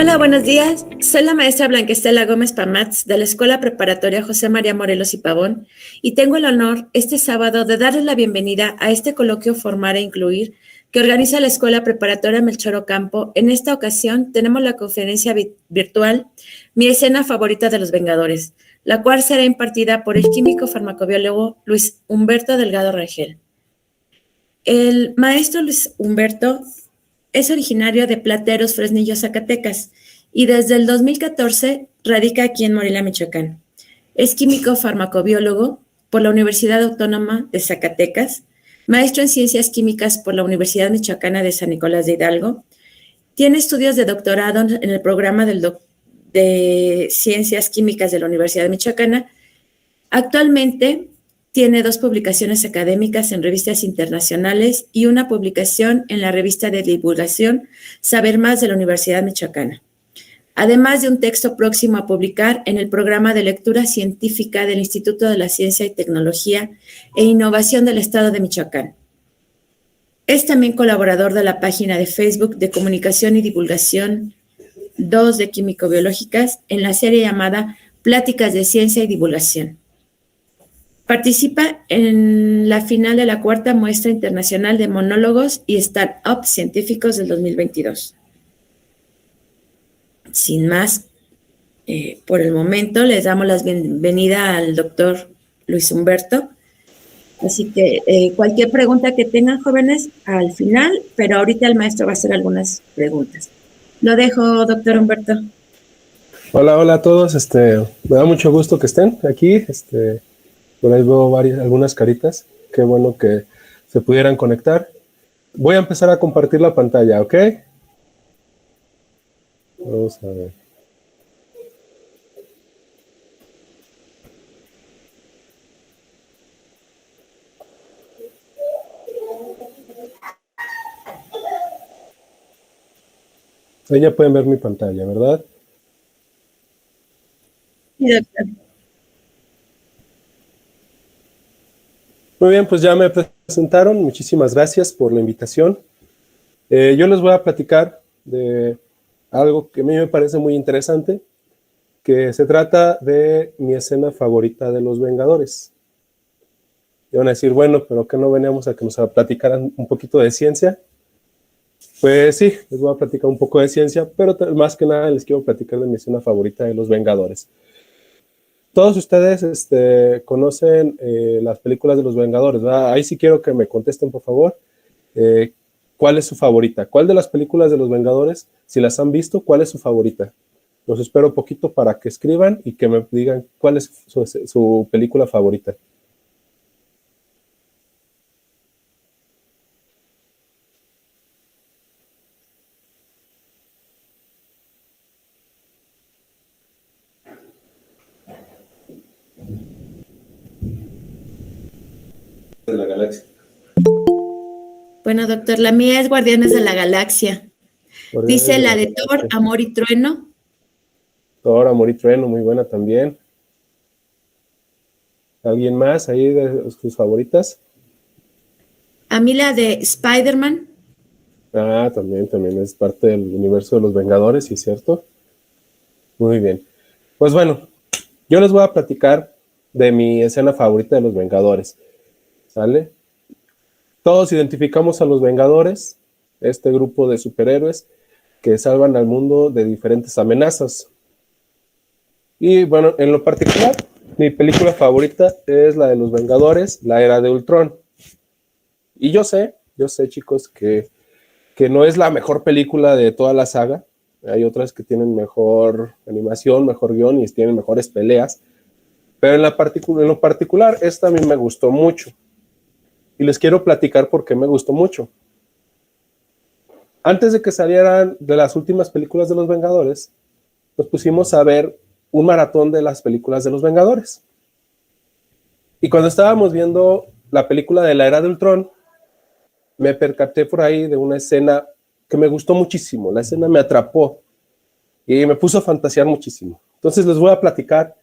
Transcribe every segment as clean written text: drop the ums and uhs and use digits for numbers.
Hola, buenos días. Soy la maestra Blanca Estela Gómez Pamats de la Escuela Preparatoria José María Morelos y Pavón y tengo el honor este sábado de darles la bienvenida a este coloquio Formar e Incluir que organiza la Escuela Preparatoria Melchor Ocampo. En esta ocasión tenemos la conferencia virtual Mi escena favorita de los Vengadores, la cual será impartida por el químico farmacobiólogo Luis Humberto Delgado Rangel. El maestro Luis Humberto es originario de Plateros, Fresnillo, Zacatecas, y desde el 2014 radica aquí en Morelia, Michoacán. Es químico farmacobiólogo por la Universidad Autónoma de Zacatecas, maestro en Ciencias Químicas por la Universidad Michoacana de San Nicolás de Hidalgo. Tiene estudios de doctorado en el programa de Ciencias Químicas de la Universidad Michoacana. Actualmente tiene 2 publicaciones académicas en revistas internacionales y una publicación en la revista de divulgación Saber Más de la Universidad Michoacana, además de un texto próximo a publicar en el programa de lectura científica del Instituto de la Ciencia y Tecnología e Innovación del Estado de Michoacán. Es también colaborador de la página de Facebook de Comunicación y Divulgación 2 de Químico-Biológicas en la serie llamada Pláticas de Ciencia y Divulgación. Participa en la final de la 4ª Muestra Internacional de Monólogos y Stand-Up Científicos del 2022. Sin más, por el momento les damos la bienvenida al doctor Luis Humberto. Así que cualquier pregunta que tengan, jóvenes, al final, pero ahorita el maestro va a hacer algunas preguntas. Lo dejo, doctor Humberto. Hola a todos. Me da mucho gusto que estén aquí. Por ahí veo algunas caritas. Qué bueno que se pudieran conectar. Voy a empezar a compartir la pantalla, ¿ok? Vamos a ver. Ahí ya pueden ver mi pantalla, ¿verdad? Sí, doctor. Muy bien, pues ya me presentaron. Muchísimas gracias por la invitación. Yo les voy a platicar de algo que a mí me parece muy interesante, que se trata de mi escena favorita de Los Vengadores. Y van a decir, bueno, pero ¿qué no veníamos a que nos platicaran un poquito de ciencia? Pues sí, les voy a platicar un poco de ciencia, pero más que nada les quiero platicar de mi escena favorita de Los Vengadores. Todos ustedes conocen las películas de Los Vengadores, ¿verdad? Ahí sí quiero que me contesten, por favor. ¿Cuál es su favorita? ¿Cuál de las películas de Los Vengadores, si las han visto, cuál es su favorita? Los espero un poquito para que escriban y que me digan cuál es su película favorita. De la galaxia. Bueno, doctor, la mía es Guardianes de la Galaxia. Dice la de Thor, Amor y Trueno. Thor, Amor y Trueno, muy buena también. ¿Alguien más ahí de sus favoritas? A mí la de Spider-Man. Ah, también es parte del universo de los Vengadores, ¿sí es cierto? Muy bien. Pues bueno, yo les voy a platicar de mi escena favorita de los Vengadores. ¿Sale? Todos identificamos a los Vengadores, este grupo de superhéroes que salvan al mundo de diferentes amenazas. Y bueno, en lo particular, mi película favorita es la de los Vengadores, la Era de Ultron. Y yo sé, chicos, que no es la mejor película de toda la saga. Hay otras que tienen mejor animación, mejor guión y tienen mejores peleas. Pero en lo particular, esta a mí me gustó mucho. Y les quiero platicar por qué me gustó mucho. Antes de que salieran de las últimas películas de los Vengadores, nos pusimos a ver un maratón de las películas de los Vengadores. Y cuando estábamos viendo la película de la Era de Ultron, me percaté por ahí de una escena que me gustó muchísimo. La escena me atrapó y me puso a fantasear muchísimo. Entonces les voy a platicar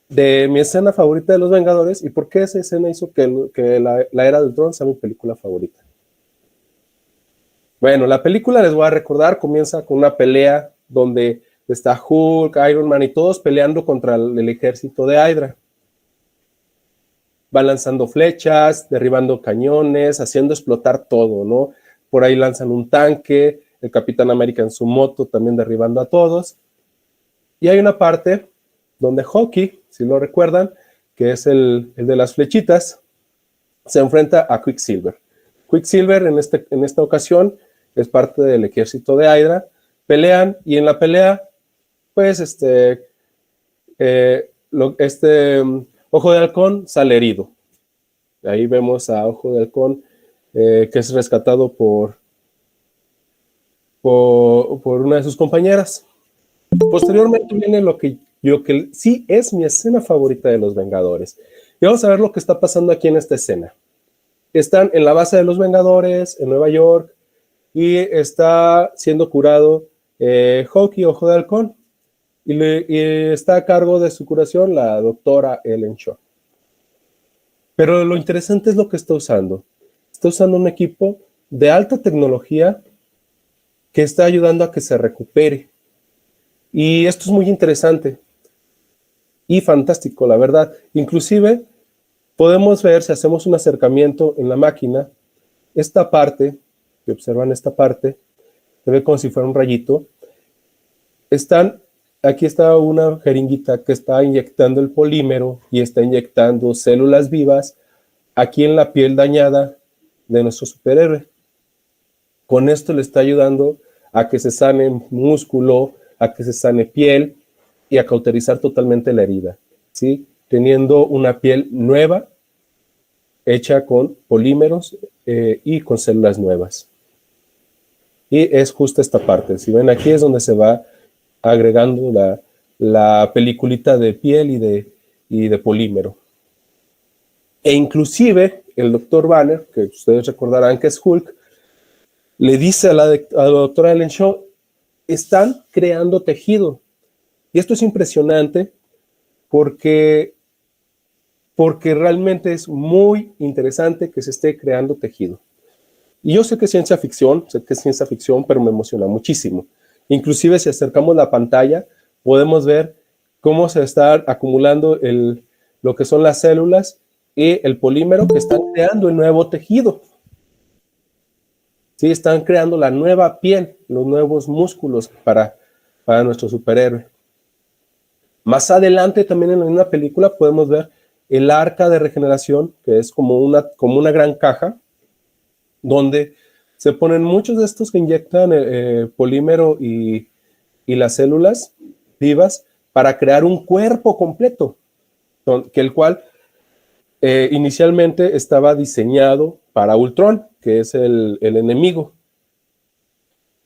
de mi escena favorita de Los Vengadores y por qué esa escena hizo que la Era de Ultron sea mi película favorita. Bueno, la película, les voy a recordar, comienza con una pelea donde está Hulk, Iron Man y todos peleando contra el ejército de Hydra. Van lanzando flechas, derribando cañones, haciendo explotar todo, ¿no? Por ahí lanzan un tanque, el Capitán América en su moto también derribando a todos. Y hay una parte donde Hawkeye, si lo recuerdan, que es el de las flechitas, se enfrenta a Quicksilver. Quicksilver en esta ocasión es parte del ejército de Hydra, pelean y en la pelea, pues Ojo de Halcón sale herido. Ahí vemos a Ojo de Halcón que es rescatado por una de sus compañeras. Posteriormente viene lo que sí es mi escena favorita de Los Vengadores. Y vamos a ver lo que está pasando aquí en esta escena. Están en la base de los Vengadores, en Nueva York, y está siendo curado Hawkeye, Ojo de Halcón, y está a cargo de su curación la doctora Ellen Shaw. Pero lo interesante es lo que está usando. Está usando un equipo de alta tecnología que está ayudando a que se recupere. Y esto es muy interesante y fantástico, la verdad. Inclusive podemos ver, si hacemos un acercamiento en la máquina, esta parte, que observan esta parte, se ve como si fuera un rayito. Aquí está una jeringuita que está inyectando el polímero y está inyectando células vivas aquí en la piel dañada de nuestro superhéroe. Con esto le está ayudando a que se sane músculo, a que se sane piel y a cauterizar totalmente la herida, ¿sí? Teniendo una piel nueva, hecha con polímeros y con células nuevas. Y es justo esta parte. Si ven, aquí es donde se va agregando la peliculita de piel y de polímero. E inclusive el Dr. Banner, que ustedes recordarán que es Hulk, le dice a la doctora Ellen Shaw, están creando tejido. Y esto es impresionante porque realmente es muy interesante que se esté creando tejido. Y yo sé que es ciencia ficción, pero me emociona muchísimo. Inclusive si acercamos la pantalla, podemos ver cómo se está acumulando lo que son las células y el polímero que están creando el nuevo tejido. Sí, están creando la nueva piel, los nuevos músculos para nuestro superhéroe. Más adelante, también en una película, podemos ver el arca de regeneración, que es como una gran caja, donde se ponen muchos de estos que inyectan polímero y las células vivas para crear un cuerpo completo, que el cual inicialmente estaba diseñado para Ultron, que es el enemigo,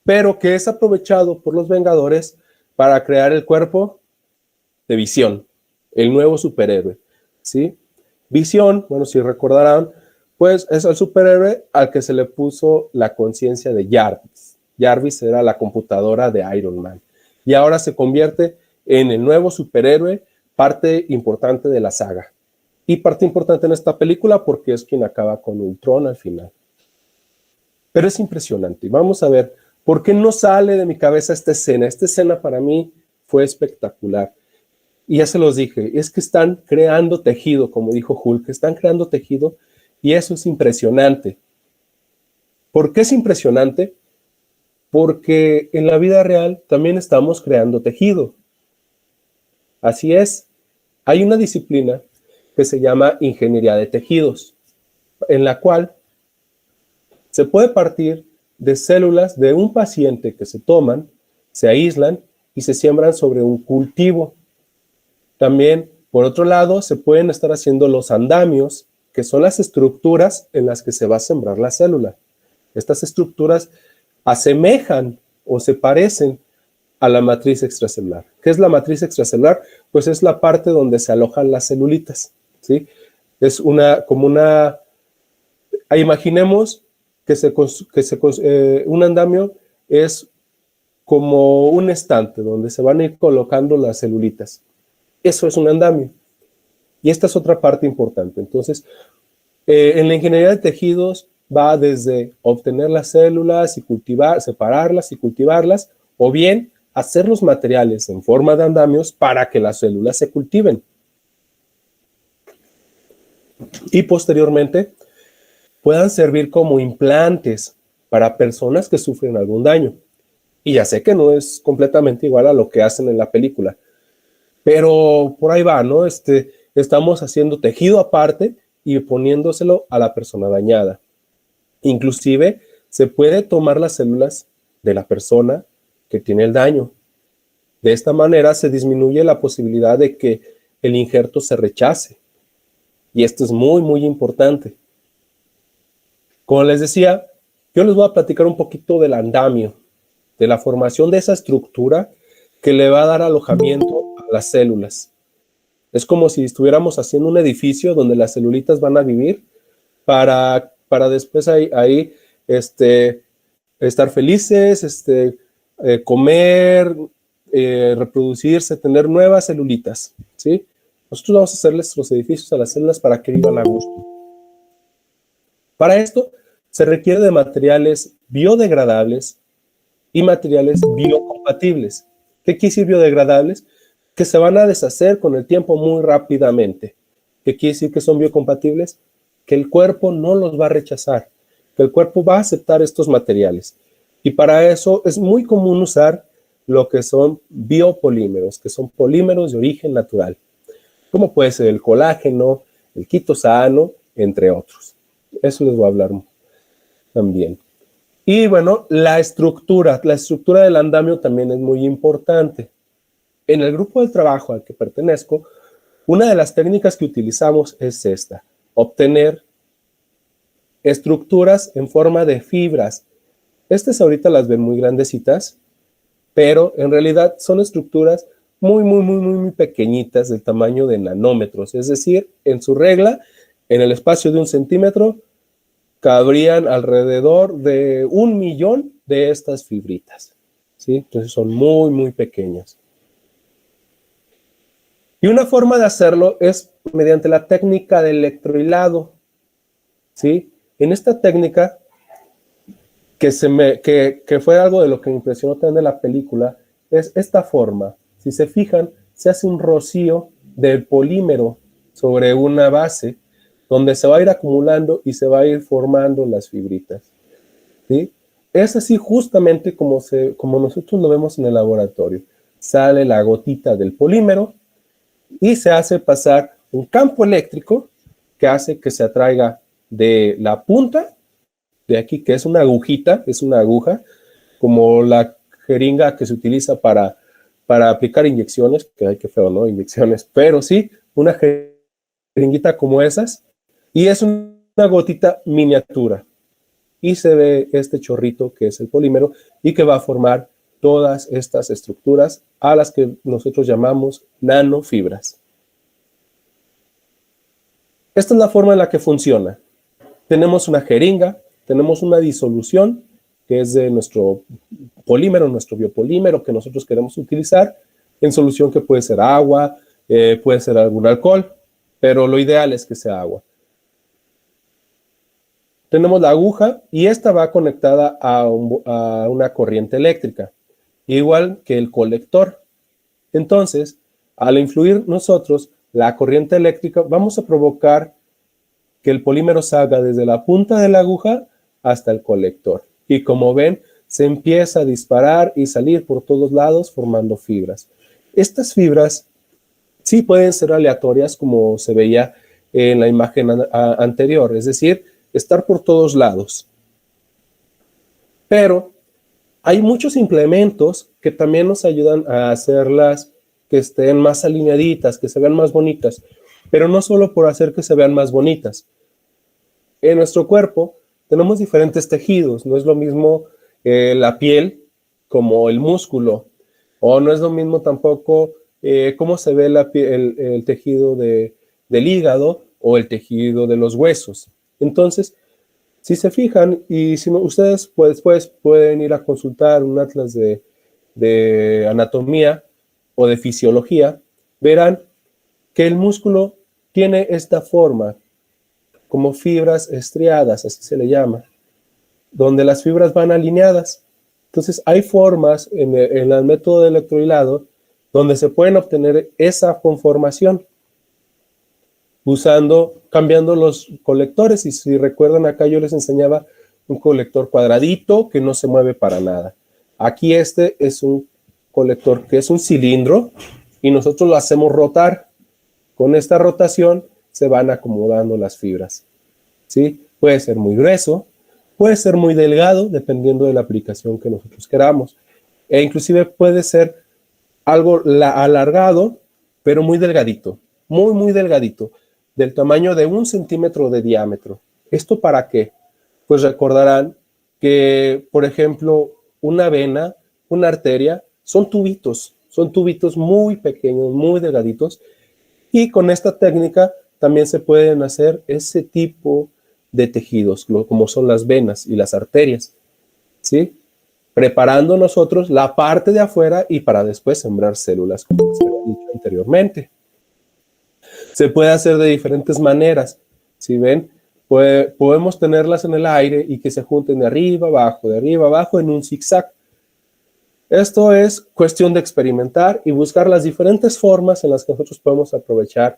pero que es aprovechado por los Vengadores para crear el cuerpo de Visión, el nuevo superhéroe, ¿sí? Visión, bueno, si recordarán, pues es el superhéroe al que se le puso la conciencia de Jarvis. Jarvis era la computadora de Iron Man. Y ahora se convierte en el nuevo superhéroe, parte importante de la saga. Y parte importante en esta película porque es quien acaba con Ultron al final. Pero es impresionante. Vamos a ver, ¿por qué no sale de mi cabeza esta escena? Esta escena para mí fue espectacular. Y ya se los dije, es que están creando tejido, como dijo Hulk, están creando tejido y eso es impresionante. ¿Por qué es impresionante? Porque en la vida real también estamos creando tejido. Así es, hay una disciplina que se llama ingeniería de tejidos, en la cual se puede partir de células de un paciente que se toman, se aíslan y se siembran sobre un cultivo. También, por otro lado, se pueden estar haciendo los andamios, que son las estructuras en las que se va a sembrar la célula. Estas estructuras asemejan o se parecen a la matriz extracelular. ¿Qué es la matriz extracelular? Pues es la parte donde se alojan las celulitas, ¿sí? Es imaginemos que un andamio es como un estante donde se van a ir colocando las celulitas. Eso es un andamio. Y esta es otra parte importante. Entonces, en la ingeniería de tejidos va desde obtener las células y separarlas y cultivarlas, o bien hacer los materiales en forma de andamios para que las células se cultiven. Y posteriormente puedan servir como implantes para personas que sufren algún daño. Y ya sé que no es completamente igual a lo que hacen en la película, pero por ahí va, ¿no? Estamos haciendo tejido aparte y poniéndoselo a la persona dañada. Inclusive se puede tomar las células de la persona que tiene el daño. De esta manera se disminuye la posibilidad de que el injerto se rechace. Y esto es muy, muy importante. Como les decía, yo les voy a platicar un poquito del andamio, de la formación de esa estructura que le va a dar alojamiento a las células. Es como si estuviéramos haciendo un edificio donde las celulitas van a vivir para después ahí estar felices, comer, reproducirse, tener nuevas celulitas, ¿sí? Nosotros vamos a hacerles los edificios a las células para que vivan a gusto. Para esto se requiere de materiales biodegradables y materiales biocompatibles. ¿Qué quiere decir biodegradables? Que se van a deshacer con el tiempo muy rápidamente. ¿Qué quiere decir que son biocompatibles? Que el cuerpo no los va a rechazar, que el cuerpo va a aceptar estos materiales. Y para eso es muy común usar lo que son biopolímeros, que son polímeros de origen natural, como puede ser el colágeno, el quitosano, entre otros. Eso les voy a hablar también. Y bueno, la estructura del andamio también es muy importante. En el grupo de trabajo al que pertenezco, una de las técnicas que utilizamos es esta: obtener estructuras en forma de fibras. Estas ahorita las ven muy grandecitas, pero en realidad son estructuras muy pequeñitas, del tamaño de nanómetros. Es decir, en su regla, en el espacio de 1 centímetro, cabrían alrededor de 1 millón de estas fibritas, ¿sí? Entonces son muy pequeñas. Y una forma de hacerlo es mediante la técnica de electrohilado, ¿sí? En esta técnica, que fue algo de lo que me impresionó también de la película, es esta forma. Si se fijan, se hace un rocío del polímero sobre una base, donde se va a ir acumulando y se va a ir formando las fibritas, ¿sí? Es así justamente como nosotros lo vemos en el laboratorio. Sale la gotita del polímero y se hace pasar un campo eléctrico que hace que se atraiga de la punta de aquí, que es una agujita, es una aguja, como la jeringa que se utiliza para aplicar inyecciones, que hay que feo, ¿no? Inyecciones, pero sí, una jeringuita como esas, y es una gotita miniatura. Y se ve este chorrito que es el polímero y que va a formar todas estas estructuras a las que nosotros llamamos nanofibras. Esta es la forma en la que funciona. Tenemos una jeringa, tenemos una disolución que es de nuestro polímero, nuestro biopolímero que nosotros queremos utilizar en solución, que puede ser agua, puede ser algún alcohol, pero lo ideal es que sea agua. Tenemos la aguja y esta va conectada a una corriente eléctrica, igual que el colector. Entonces, al influir nosotros la corriente eléctrica, vamos a provocar que el polímero salga desde la punta de la aguja hasta el colector. Y como ven, se empieza a disparar y salir por todos lados formando fibras. Estas fibras sí pueden ser aleatorias, como se veía en la imagen anterior, es decir, estar por todos lados. Pero hay muchos implementos que también nos ayudan a hacerlas que estén más alineaditas, que se vean más bonitas, pero no solo por hacer que se vean más bonitas. En nuestro cuerpo tenemos diferentes tejidos, no es lo mismo la piel como el músculo, o no es lo mismo tampoco cómo se ve el tejido del hígado o el tejido de los huesos. Entonces, si se fijan, y si no, ustedes después pueden ir a consultar un atlas de anatomía o de fisiología, verán que el músculo tiene esta forma, como fibras estriadas, así se le llama, donde las fibras van alineadas. Entonces, hay formas en el método de electrohilado donde se pueden obtener esa conformación cambiando los colectores. Y si recuerdan, acá yo les enseñaba un colector cuadradito que no se mueve para nada. Aquí este es un colector que es un cilindro y nosotros lo hacemos rotar. Con esta rotación se van acomodando las fibras, ¿sí? Puede ser muy grueso, puede ser muy delgado, dependiendo de la aplicación que nosotros queramos. E inclusive puede ser algo alargado, pero muy delgadito, muy delgadito, del tamaño de 1 centímetro de diámetro. ¿Esto para qué? Pues recordarán que, por ejemplo, una vena, una arteria, son tubitos muy pequeños, muy delgaditos, y con esta técnica también se pueden hacer ese tipo de tejidos, como son las venas y las arterias, ¿sí? Preparando nosotros la parte de afuera y para después sembrar células, como se había dicho anteriormente. Se puede hacer de diferentes maneras, ¿sí ven? Podemos tenerlas en el aire y que se junten de arriba abajo en un zigzag. Esto es cuestión de experimentar y buscar las diferentes formas en las que nosotros podemos aprovechar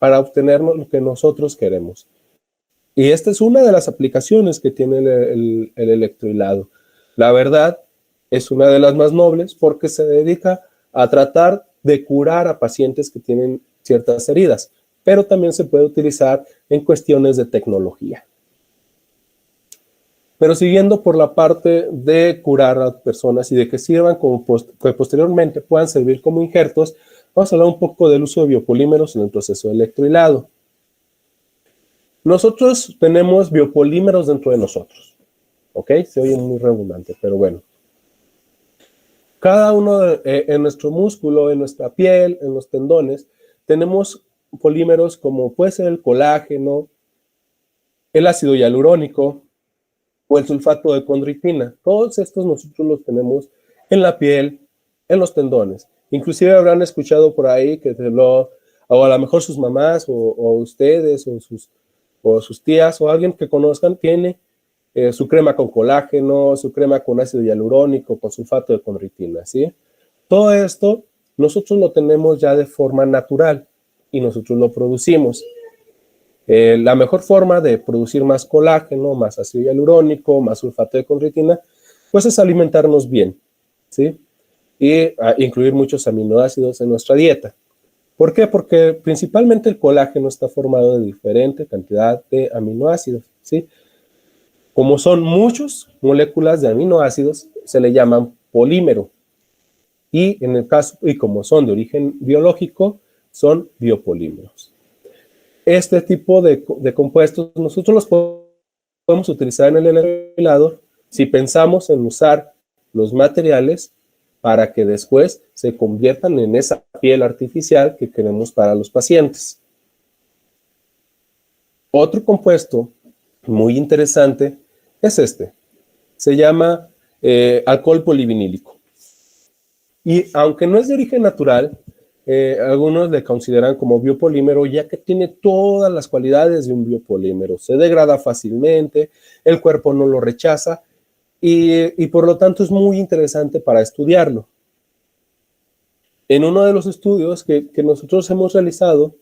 para obtener lo que nosotros queremos. Y esta es una de las aplicaciones que tiene el electrohilado. La verdad, es una de las más nobles porque se dedica a tratar de curar a pacientes que tienen ciertas heridas, pero también se puede utilizar en cuestiones de tecnología. Pero siguiendo por la parte de curar a personas y de que sirvan como que posteriormente puedan servir como injertos, vamos a hablar un poco del uso de biopolímeros en el proceso de electrohilado. Nosotros tenemos biopolímeros dentro de nosotros, ¿ok? Se oye muy redundante, pero bueno. Cada uno en nuestro músculo, en nuestra piel, en los tendones, tenemos polímeros como puede ser el colágeno, el ácido hialurónico, o el sulfato de condroitina. Todos estos nosotros los tenemos en la piel, en los tendones. Inclusive habrán escuchado por ahí que o a lo mejor sus mamás o ustedes o sus tías o alguien que conozcan tiene su crema con colágeno, su crema con ácido hialurónico, con sulfato de condroitina, ¿sí? Todo esto nosotros lo tenemos ya de forma natural y nosotros lo producimos. La mejor forma de producir más colágeno, más ácido hialurónico, más sulfato de condroitina, pues es alimentarnos bien, ¿sí? Y incluir muchos aminoácidos en nuestra dieta. ¿Por qué? Porque principalmente el colágeno está formado de diferente cantidad de aminoácidos, ¿sí? Como son muchas moléculas de aminoácidos, se le llaman polímero. Y en el caso, y como son de origen biológico, son biopolímeros. Este tipo de compuestos nosotros los podemos utilizar en el electrohilado si pensamos en usar los materiales para que después se conviertan en esa piel artificial que queremos para los pacientes. Otro compuesto muy interesante es este. Se llama alcohol polivinílico. Y aunque no es de origen natural, algunos le consideran como biopolímero, ya que tiene todas las cualidades de un biopolímero. Se degrada fácilmente, el cuerpo no lo rechaza y por lo tanto es muy interesante para estudiarlo. En uno de los estudios que nosotros hemos realizado,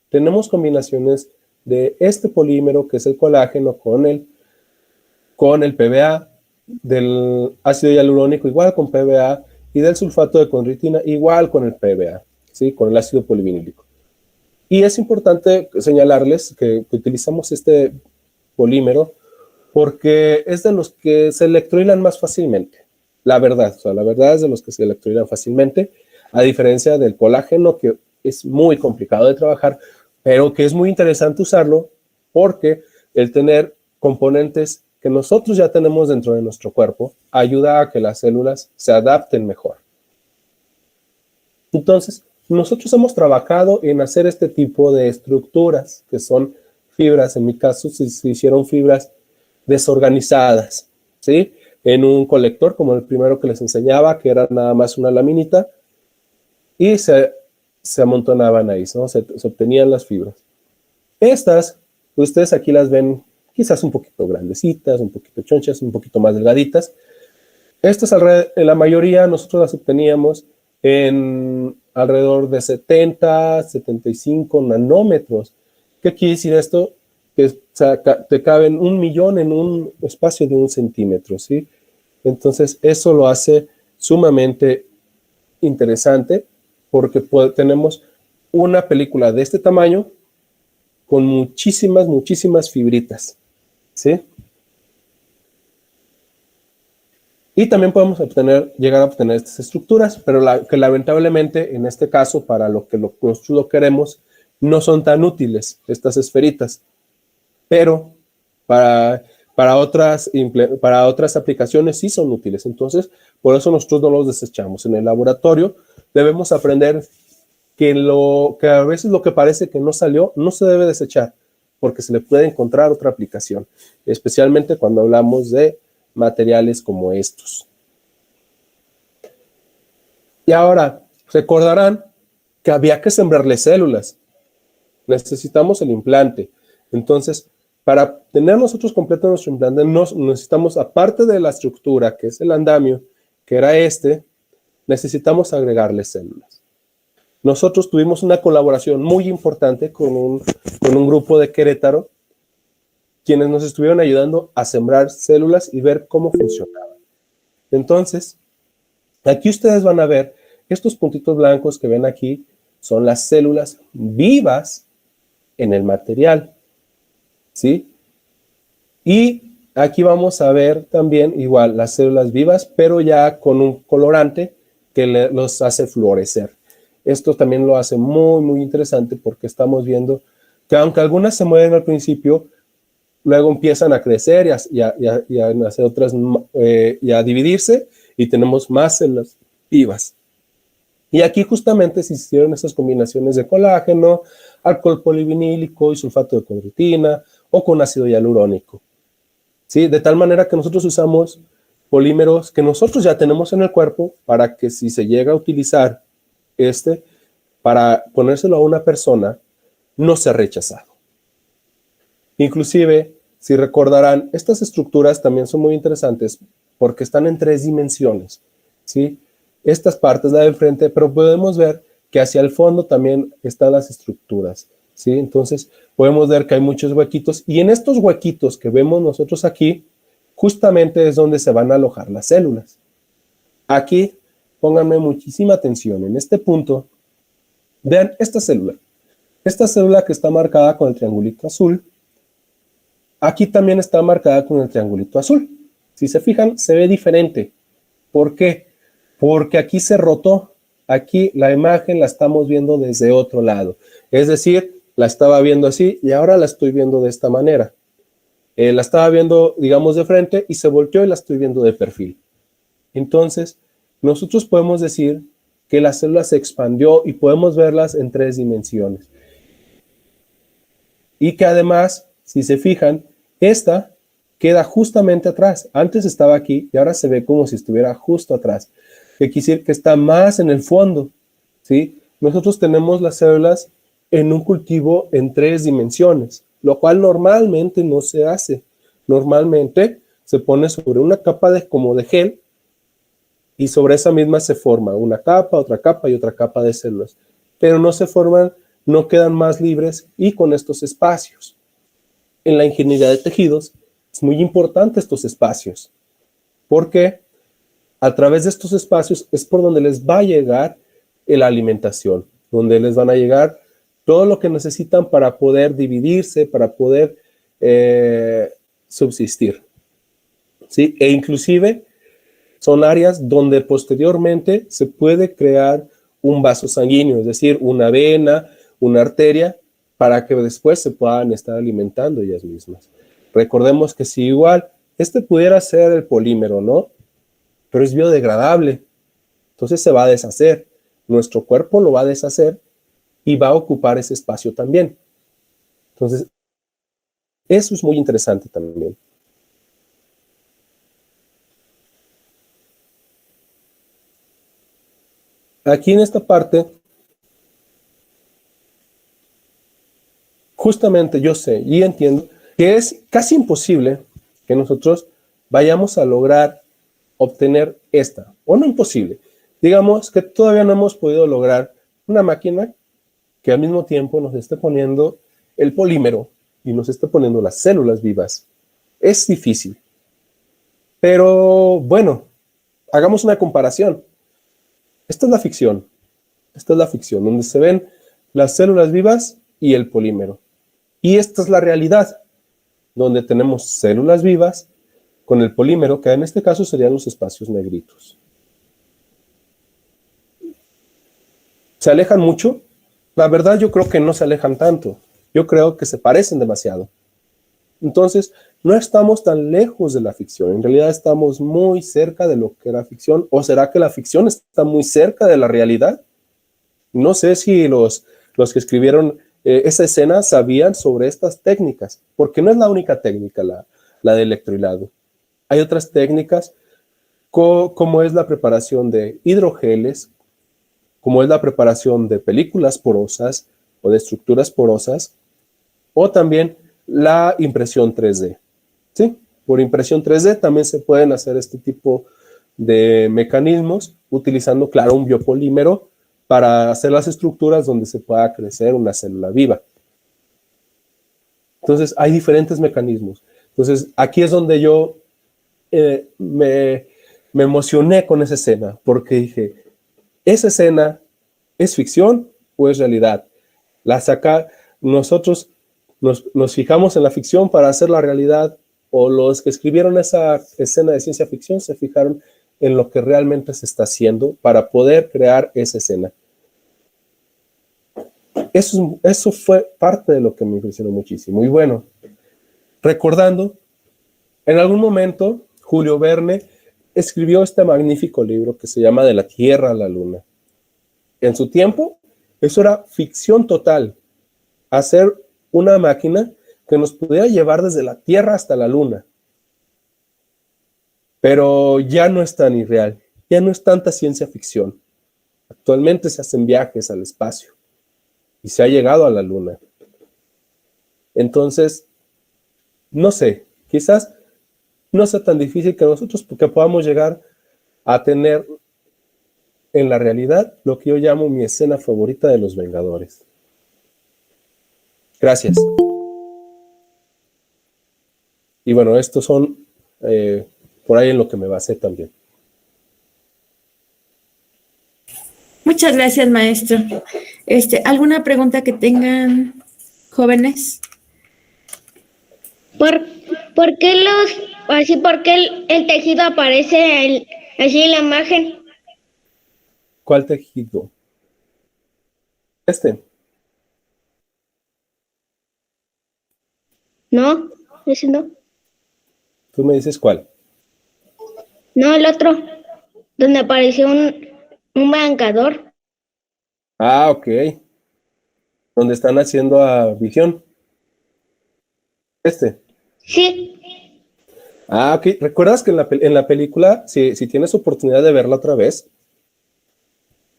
tenemos combinaciones de este polímero, que es el colágeno, con el PBA, del ácido hialurónico igual con PBA, y del sulfato de condroitina igual con el PBA, ¿sí? Con el ácido polivinílico. Y es importante señalarles que utilizamos este polímero porque es de los que se electrohilan más fácilmente. La verdad es de los que se electrohilan fácilmente, a diferencia del colágeno, que es muy complicado de trabajar, pero que es muy interesante usarlo porque el tener componentes que nosotros ya tenemos dentro de nuestro cuerpo ayuda a que las células se adapten mejor. Entonces, nosotros hemos trabajado en hacer este tipo de estructuras, que son fibras. En mi caso, se hicieron fibras desorganizadas, ¿sí? En un colector, como el primero que les enseñaba, que era nada más una laminita, y se amontonaban ahí, ¿no? Se obtenían las fibras. Estas, ustedes aquí las ven quizás un poquito grandecitas, un poquito chonchas, un poquito más delgaditas, Estas, en la mayoría, nosotros las obteníamos en alrededor de 70, 75 nanómetros. ¿Qué quiere decir esto? Que te caben 1 millón en un espacio de 1 centímetro, ¿sí? Entonces, eso lo hace sumamente interesante porque tenemos una película de este tamaño con muchísimas, muchísimas fibritas, ¿sí? Y también podemos llegar a obtener estas estructuras, pero que lamentablemente en este caso, para lo que nosotros lo queremos, no son tan útiles estas esferitas. Pero para otras aplicaciones sí son útiles. Entonces, por eso nosotros no los desechamos. En el laboratorio debemos aprender que a veces lo que parece que no salió, no se debe desechar, porque se le puede encontrar otra aplicación, especialmente cuando hablamos de materiales como estos. Y ahora, recordarán que había que sembrarle células. Necesitamos el implante. Entonces, para tener nosotros completo nuestro implante, necesitamos, aparte de la estructura, que es el andamio, que era necesitamos agregarle células. Nosotros tuvimos una colaboración muy importante con un grupo de Querétaro, quienes nos estuvieron ayudando a sembrar células y ver cómo funcionaban. Entonces, aquí ustedes van a ver, estos puntitos blancos que ven aquí son las células vivas en el material, ¿sí? Y aquí vamos a ver también igual las células vivas, pero ya con un colorante que los hace fluorecer. Esto también lo hace muy, muy interesante porque estamos viendo que aunque algunas se mueven al principio, luego empiezan a crecer y a nacer otras, y a dividirse, y tenemos más células vivas. Y aquí justamente se hicieron esas combinaciones de colágeno, alcohol polivinílico y sulfato de condroitina, o con ácido hialurónico. ¿Sí? De tal manera que nosotros usamos polímeros que nosotros ya tenemos en el cuerpo para que si se llega a utilizar para ponérselo a una persona, no sea rechazado. Inclusive, si recordarán, estas estructuras también son muy interesantes porque están en 3 dimensiones, ¿sí? Estas partes, la de enfrente, pero podemos ver que hacia el fondo también están las estructuras, ¿sí? Entonces, podemos ver que hay muchos huequitos y en estos huequitos que vemos nosotros aquí, justamente es donde se van a alojar las células. Aquí, pónganme muchísima atención, en este punto, vean esta célula que está marcada con el triangulito azul. Aquí también está marcada con el triangulito azul. Si se fijan, se ve diferente. ¿Por qué? Porque aquí se rotó. Aquí la imagen la estamos viendo desde otro lado. Es decir, la estaba viendo así y ahora la estoy viendo de esta manera. La estaba viendo, digamos, de frente y se volteó y la estoy viendo de perfil. Entonces, nosotros podemos decir que la célula se expandió y podemos verlas en 3 dimensiones. Y que además, si se fijan, esta queda justamente atrás. Antes estaba aquí y ahora se ve como si estuviera justo atrás. Que quiere decir que está más en el fondo, ¿sí? Nosotros tenemos las células en un cultivo en 3 dimensiones, lo cual normalmente no se hace. Normalmente se pone sobre una capa como de gel y sobre esa misma se forma una capa, otra capa y otra capa de células. Pero no se forman, no quedan más libres y con estos espacios. En la ingeniería de tejidos es muy importante estos espacios, porque a través de estos espacios es por donde les va a llegar la alimentación, donde les van a llegar todo lo que necesitan para poder dividirse, para poder subsistir, ¿sí? E inclusive son áreas donde posteriormente se puede crear un vaso sanguíneo, es decir, una vena, una arteria, para que después se puedan estar alimentando ellas mismas. Recordemos que si igual, pudiera ser el polímero, ¿no? Pero es biodegradable, entonces se va a deshacer. Nuestro cuerpo lo va a deshacer y va a ocupar ese espacio también. Entonces, eso es muy interesante también. Aquí en esta parte, justamente yo sé y entiendo que es casi imposible que nosotros vayamos a lograr obtener esta, o no imposible. Digamos que todavía no hemos podido lograr una máquina que al mismo tiempo nos esté poniendo el polímero y nos esté poniendo las células vivas. Es difícil. Pero bueno, hagamos una comparación. Esta es la ficción. Esta es la ficción, donde se ven las células vivas y el polímero. Y esta es la realidad, donde tenemos células vivas con el polímero, que en este caso serían los espacios negritos. ¿Se alejan mucho? La verdad yo creo que no se alejan tanto. Yo creo que se parecen demasiado. Entonces, no estamos tan lejos de la ficción. En realidad estamos muy cerca de lo que era ficción. ¿O será que la ficción está muy cerca de la realidad? No sé si los que escribieron esa escena sabían sobre estas técnicas, porque no es la única técnica la de electrohilado. Hay otras técnicas como es la preparación de hidrogeles, como es la preparación de películas porosas o de estructuras porosas, o también la impresión 3D. ¿Sí? Por impresión 3D también se pueden hacer este tipo de mecanismos utilizando, claro, un biopolímero para hacer las estructuras donde se pueda crecer una célula viva. Entonces, hay diferentes mecanismos. Entonces, aquí es donde yo me emocioné con esa escena, porque dije, ¿esa escena es ficción o es realidad? Nosotros nos fijamos en la ficción para hacer la realidad, o los que escribieron esa escena de ciencia ficción se fijaron en lo que realmente se está haciendo para poder crear esa escena. Eso fue parte de lo que me impresionó muchísimo. Y bueno, recordando, en algún momento Julio Verne escribió este magnífico libro que se llama De la Tierra a la Luna. En su tiempo, eso era ficción total. Hacer una máquina que nos pudiera llevar desde la Tierra hasta la Luna. Pero ya no es tan irreal, ya no es tanta ciencia ficción. Actualmente se hacen viajes al espacio y se ha llegado a la Luna. Entonces, no sé, quizás no sea tan difícil que nosotros que podamos llegar a tener en la realidad lo que yo llamo mi escena favorita de Los Vengadores. Gracias. Y bueno, estos son por ahí en lo que me basé también. Muchas gracias, maestro. ¿Alguna pregunta que tengan, jóvenes? ¿Por qué el tejido aparece así en la imagen? ¿Cuál tejido? No, ese no. ¿Tú me dices cuál? No, el otro, donde apareció un vengador. Ah, ok. Donde están haciendo a Visión. Sí. Ah, ok. ¿Recuerdas que en la película, si tienes oportunidad de verla otra vez,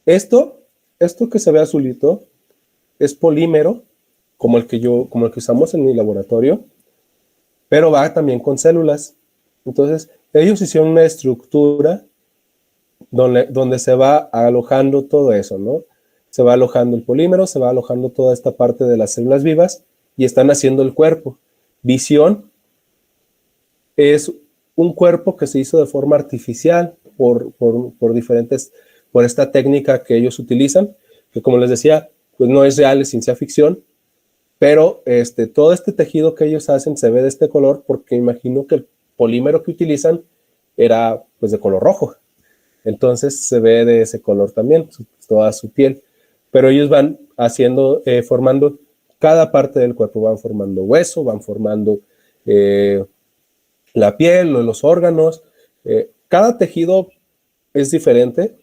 esto que se ve azulito es polímero, como el que usamos en mi laboratorio, pero va también con células. Entonces, ellos hicieron una estructura donde se va alojando todo eso, ¿no? Se va alojando el polímero, se va alojando toda esta parte de las células vivas y están haciendo el cuerpo. Visión es un cuerpo que se hizo de forma artificial por esta técnica que ellos utilizan, que como les decía, pues no es real, es ciencia ficción, pero todo este tejido que ellos hacen se ve de este color porque imagino que el polímero que utilizan era pues de color rojo. Entonces se ve de ese color también, toda su piel. Pero ellos van formando cada parte del cuerpo, van formando hueso, van formando la piel, los órganos. Cada tejido es diferente.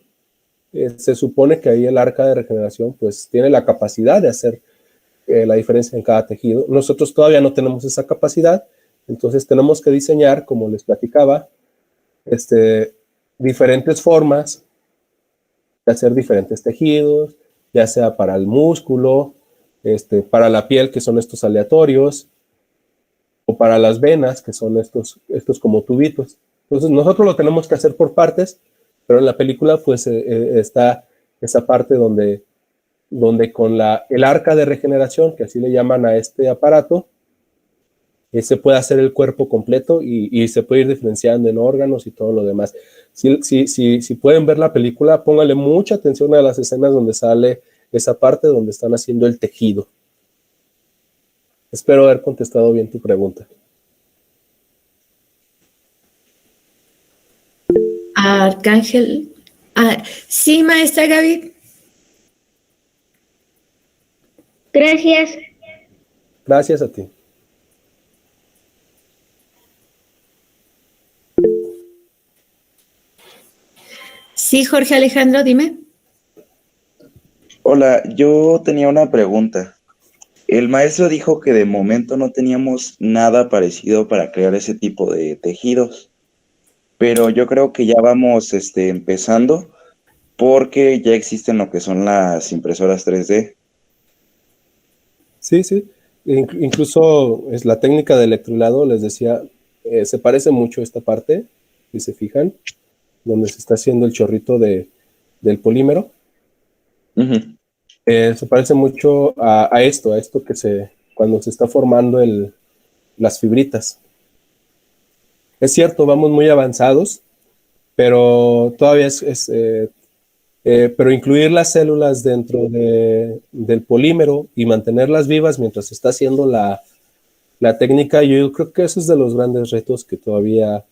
Se supone que ahí el arca de regeneración pues tiene la capacidad de hacer la diferencia en cada tejido. Nosotros todavía no tenemos esa capacidad, entonces tenemos que diseñar, como les platicaba, diferentes formas de hacer diferentes tejidos, ya sea para el músculo, para la piel, que son estos aleatorios, o para las venas, que son estos como tubitos. Entonces nosotros lo tenemos que hacer por partes, pero en la película pues está esa parte donde con el arca de regeneración, que así le llaman a este aparato, se puede hacer el cuerpo completo y se puede ir diferenciando en órganos y todo lo demás. Si pueden ver la película, pónganle mucha atención a las escenas donde sale esa parte donde están haciendo el tejido. Espero haber contestado bien tu pregunta. Arcángel. Sí, maestra Gaby. Gracias. Gracias a ti. Sí, Jorge Alejandro, dime. Hola, yo tenía una pregunta. El maestro dijo que de momento no teníamos nada parecido para crear ese tipo de tejidos, pero yo creo que ya vamos empezando porque ya existen lo que son las impresoras 3D. Sí, sí. Incluso es la técnica de electrolado, les decía, se parece mucho a esta parte, si se fijan, donde se está haciendo el chorrito del polímero. Ujú. Se parece mucho a esto que cuando se está formando las fibritas. Es cierto, vamos muy avanzados, pero todavía pero incluir las células dentro del polímero y mantenerlas vivas mientras se está haciendo la técnica, yo creo que eso es de los grandes retos que todavía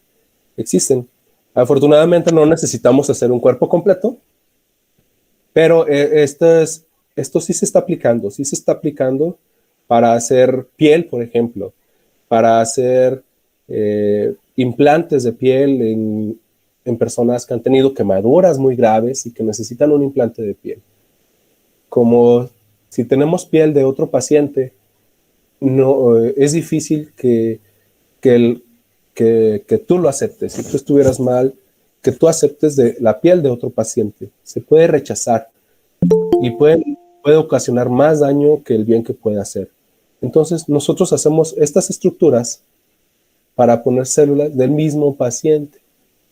existen. Afortunadamente no necesitamos hacer un cuerpo completo, pero esto sí se está aplicando para hacer piel, por ejemplo, para hacer implantes de piel en personas que han tenido quemaduras muy graves y que necesitan un implante de piel. Como si tenemos piel de otro paciente, no, es difícil que tú lo aceptes. Si tú estuvieras mal, que tú aceptes de la piel de otro paciente. Se puede rechazar y puede ocasionar más daño que el bien que puede hacer. Entonces, nosotros hacemos estas estructuras para poner células del mismo paciente.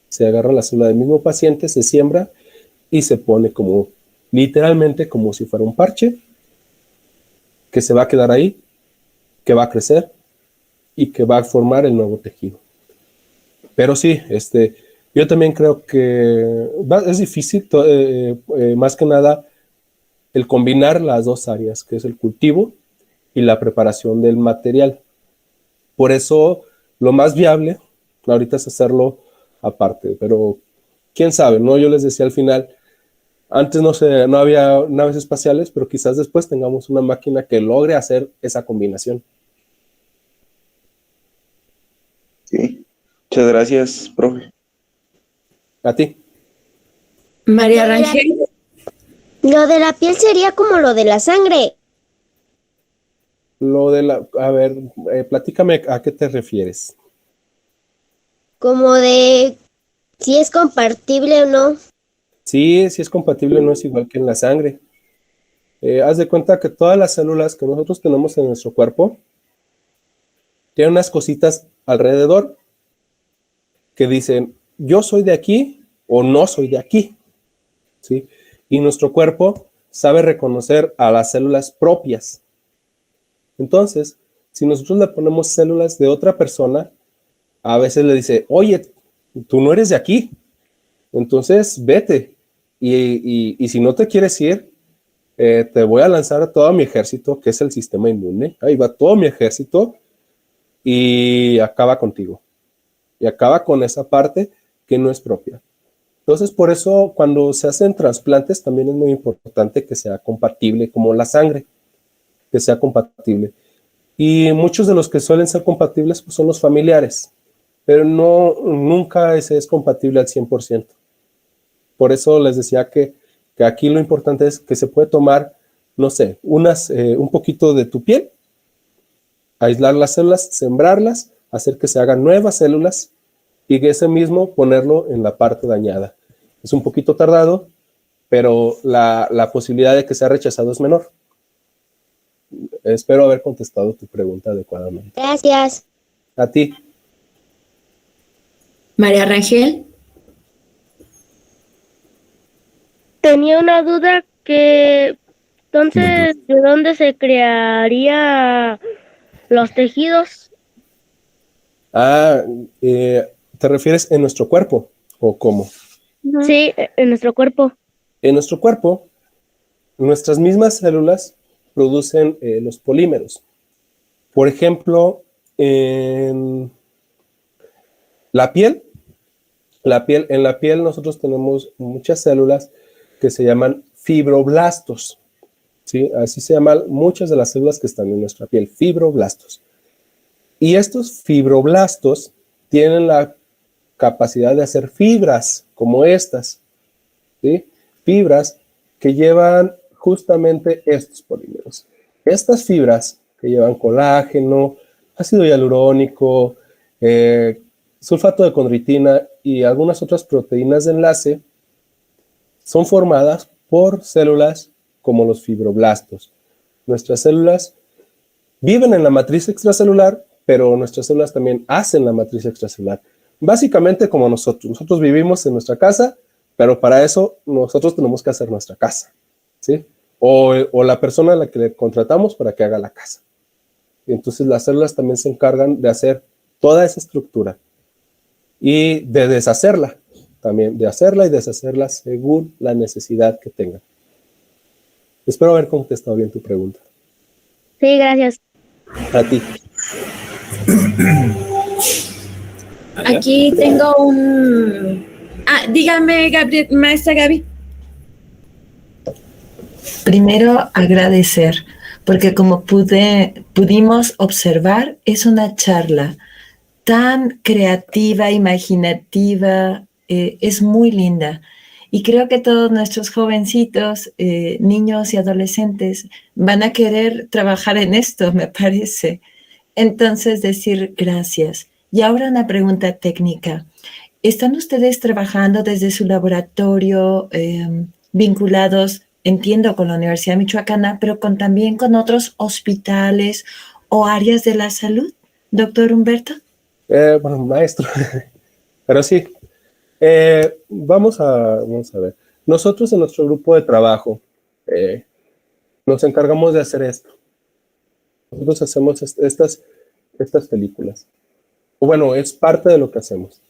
Se agarra la célula del mismo paciente, se siembra y se pone como, literalmente, como si fuera un parche que se va a quedar ahí, que va a crecer y que va a formar el nuevo tejido. Pero sí, yo también creo que es difícil, más que nada, el combinar las dos áreas, que es el cultivo y la preparación del material. Por eso, lo más viable ahorita es hacerlo aparte, pero quién sabe, ¿no? Yo les decía al final, antes no había naves espaciales, pero quizás después tengamos una máquina que logre hacer esa combinación. Sí. Muchas gracias, profe. A ti. María Rangel. Lo de la piel sería como lo de la sangre. A ver, platícame a qué te refieres. Como de si es compartible o no. Sí, sí es compatible, no es igual que en la sangre. Haz de cuenta que todas las células que nosotros tenemos en nuestro cuerpo tienen unas cositas alrededor que dicen, yo soy de aquí o no soy de aquí, ¿sí? Y nuestro cuerpo sabe reconocer a las células propias. Entonces, si nosotros le ponemos células de otra persona, a veces le dice, oye, tú no eres de aquí, entonces vete. Y si no te quieres ir, te voy a lanzar a todo mi ejército, que es el sistema inmune. Ahí va todo mi ejército y acaba contigo. Y acaba con esa parte que no es propia. Entonces, por eso, cuando se hacen trasplantes, también es muy importante que sea compatible, como la sangre, que sea compatible. Y muchos de los que suelen ser compatibles pues, son los familiares, pero nunca ese es compatible al 100%. Por eso les decía que aquí lo importante es que se puede tomar, no sé, un poquito de tu piel, aislar las células, sembrarlas, hacer que se hagan nuevas células y que ese mismo ponerlo en la parte dañada. Es un poquito tardado, pero la posibilidad de que sea rechazado es menor. Espero haber contestado tu pregunta adecuadamente. Gracias. A ti. María Rangel. Tenía una duda que entonces, ¿de dónde se crearía los tejidos? Ah, ¿te refieres en nuestro cuerpo o cómo? Sí, en nuestro cuerpo. En nuestro cuerpo, nuestras mismas células producen los polímeros. Por ejemplo, en la piel, en la piel nosotros tenemos muchas células que se llaman fibroblastos, ¿sí? Así se llaman muchas de las células que están en nuestra piel, fibroblastos. Y estos fibroblastos tienen la capacidad de hacer fibras como estas, ¿sí? Fibras que llevan justamente estos polímeros. Estas fibras que llevan colágeno, ácido hialurónico, sulfato de condroitina y algunas otras proteínas de enlace son formadas por células como los fibroblastos. Nuestras células viven en la matriz extracelular, pero nuestras células también hacen la matriz extracelular. Básicamente como nosotros. Nosotros vivimos en nuestra casa, pero para eso nosotros tenemos que hacer nuestra casa, ¿sí? O la persona a la que le contratamos para que haga la casa. Y entonces las células también se encargan de hacer toda esa estructura y de deshacerla, también de hacerla y deshacerla según la necesidad que tengan. Espero haber contestado bien tu pregunta. Sí, gracias. A ti. Aquí tengo un... dígame, maestra Gaby. Primero, agradecer, porque como pudimos observar, es una charla tan creativa, imaginativa, es muy linda. Y creo que todos nuestros jovencitos, niños y adolescentes, van a querer trabajar en esto, me parece. Entonces, decir gracias. Y ahora una pregunta técnica. ¿Están ustedes trabajando desde su laboratorio, vinculados, entiendo, con la Universidad Michoacana, pero también con otros hospitales o áreas de la salud, doctor Humberto? Bueno, maestro, pero sí. Vamos a ver. Nosotros en nuestro grupo de trabajo nos encargamos de hacer esto. Nosotros hacemos estas películas. O bueno, es parte de lo que hacemos.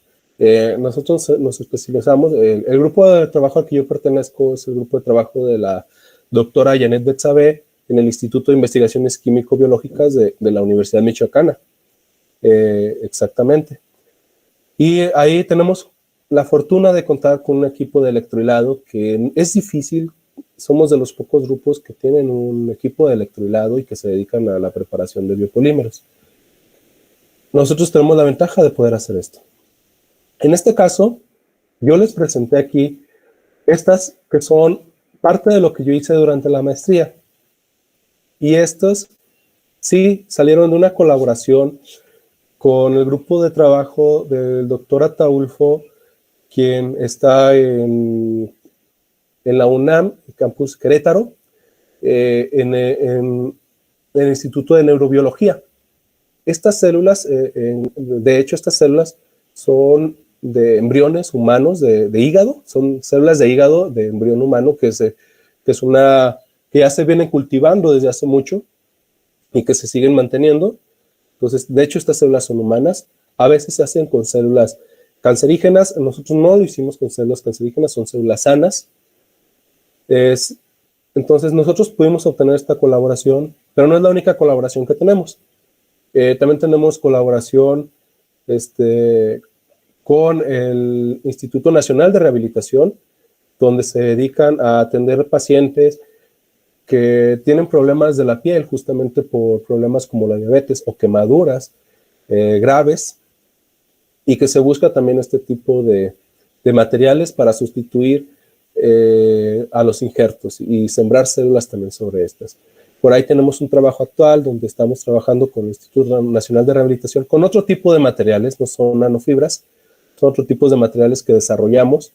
Nosotros nos especializamos, el grupo de trabajo al que yo pertenezco es el grupo de trabajo de la doctora Janet Betsabe en el Instituto de Investigaciones Químico-Biológicas de la Universidad Michoacana. Exactamente. Y ahí tenemos la fortuna de contar con un equipo de electrohilado que es difícil. Somos de los pocos grupos que tienen un equipo de electrohilado y que se dedican a la preparación de biopolímeros. Nosotros tenemos la ventaja de poder hacer esto. En este caso, yo les presenté aquí estas que son parte de lo que yo hice durante la maestría. Y estas sí salieron de una colaboración con el grupo de trabajo del doctor Ataulfo, quien está en la UNAM, Campus Querétaro, en el Instituto de Neurobiología. Estas células, de hecho, estas células son de embriones humanos de hígado, son células de hígado de embrión humano que ya se vienen cultivando desde hace mucho y que se siguen manteniendo. Entonces, de hecho, estas células son humanas. A veces se hacen con células cancerígenas. Nosotros no lo hicimos con células cancerígenas, son células sanas. Entonces, nosotros pudimos obtener esta colaboración, pero no es la única colaboración que tenemos. También tenemos colaboración con el Instituto Nacional de Rehabilitación, donde se dedican a atender pacientes que tienen problemas de la piel, justamente por problemas como la diabetes o quemaduras graves, y que se busca también este tipo de materiales para sustituir a los injertos y sembrar células también sobre estas. Por ahí tenemos un trabajo actual donde estamos trabajando con el Instituto Nacional de Rehabilitación con otro tipo de materiales, no son nanofibras, son otro tipo de materiales que desarrollamos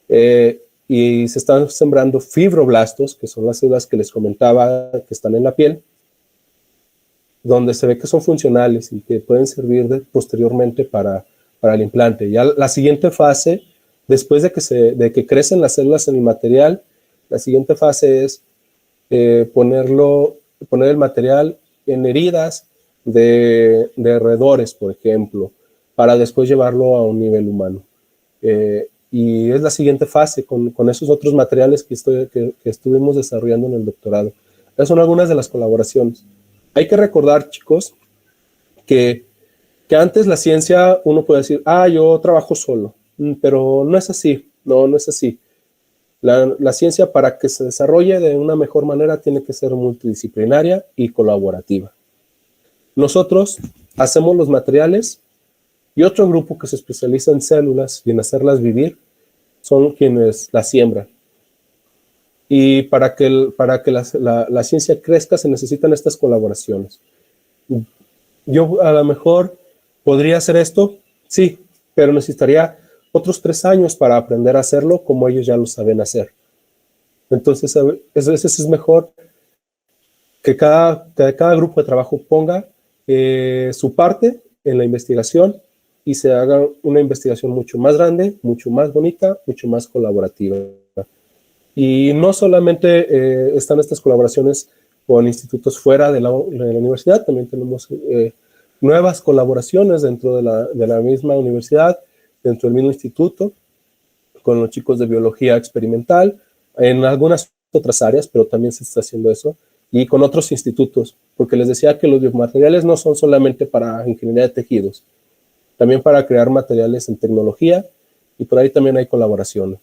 y se están sembrando fibroblastos, que son las células que les comentaba que están en la piel, donde se ve que son funcionales y que pueden servir posteriormente para para el implante. Ya la siguiente fase, después de que crecen las células en el material, la siguiente fase es poner el material en heridas de roedores, por ejemplo, para después llevarlo a un nivel humano. Y es la siguiente fase con esos otros materiales que estuvimos desarrollando en el doctorado. Esas son algunas de las colaboraciones. Hay que recordar, chicos, que antes la ciencia, uno puede decir, yo trabajo solo, pero no es así, no es así. La ciencia, para que se desarrolle de una mejor manera, tiene que ser multidisciplinaria y colaborativa. Nosotros hacemos los materiales y otro grupo que se especializa en células y en hacerlas vivir son quienes las siembran. Y para que la ciencia crezca se necesitan estas colaboraciones. Yo a lo mejor podría hacer esto, sí, pero necesitaría otros 3 años para aprender a hacerlo como ellos ya lo saben hacer. Entonces, a veces es mejor que cada grupo de trabajo ponga su parte en la investigación y se haga una investigación mucho más grande, mucho más bonita, mucho más colaborativa. Y no solamente están estas colaboraciones con institutos fuera de la universidad, también tenemos nuevas colaboraciones dentro de la misma universidad, dentro del mismo instituto, con los chicos de biología experimental, en algunas otras áreas, pero también se está haciendo eso, y con otros institutos, porque les decía que los biomateriales no son solamente para ingeniería de tejidos, también para crear materiales en tecnología, y por ahí también hay colaboraciones.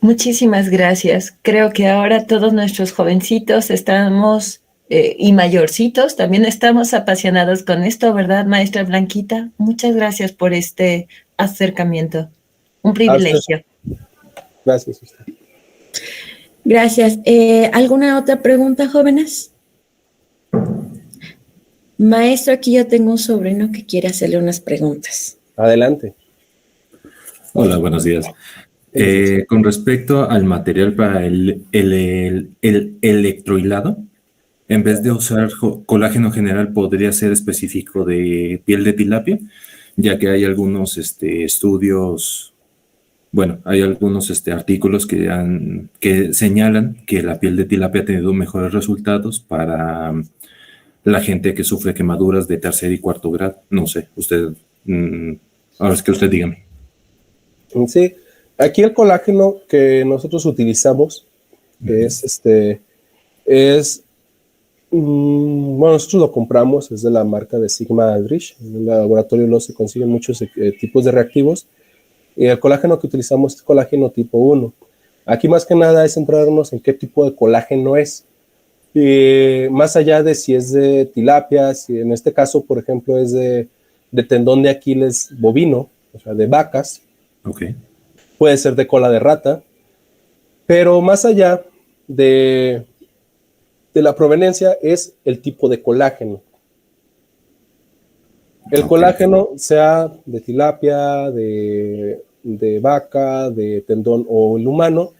Muchísimas gracias. Creo que ahora todos nuestros jovencitos estamos, y mayorcitos, también estamos apasionados con esto, ¿verdad, maestra Blanquita? Muchas gracias por este acercamiento. Un privilegio. Gracias a usted. Gracias. ¿Alguna otra pregunta, jóvenes? Maestro, aquí yo tengo un sobrino que quiere hacerle unas preguntas. Adelante. Hola, buenos días. Con respecto al material para el electrohilado, en vez de usar colágeno general, podría ser específico de piel de tilapia, ya que hay algunos estudios, hay algunos artículos que señalan que la piel de tilapia ha tenido mejores resultados para la gente que sufre quemaduras de 3er y 4º grado. No sé, usted, ahora es que usted dígame. Sí, aquí el colágeno que nosotros utilizamos nosotros lo compramos, es de la marca de Sigma-Aldrich. En el laboratorio no se consiguen muchos tipos de reactivos. Y el colágeno que utilizamos es colágeno tipo 1. Aquí más que nada es centrarnos en qué tipo de colágeno es. Más allá de si es de tilapia, si en este caso, por ejemplo, es de tendón de Aquiles bovino, o sea, de vacas. Okay. Puede ser de cola de rata. Pero más allá de la proveniencia es el tipo de colágeno. El colágeno, sea de tilapia, de vaca, de tendón o el humano,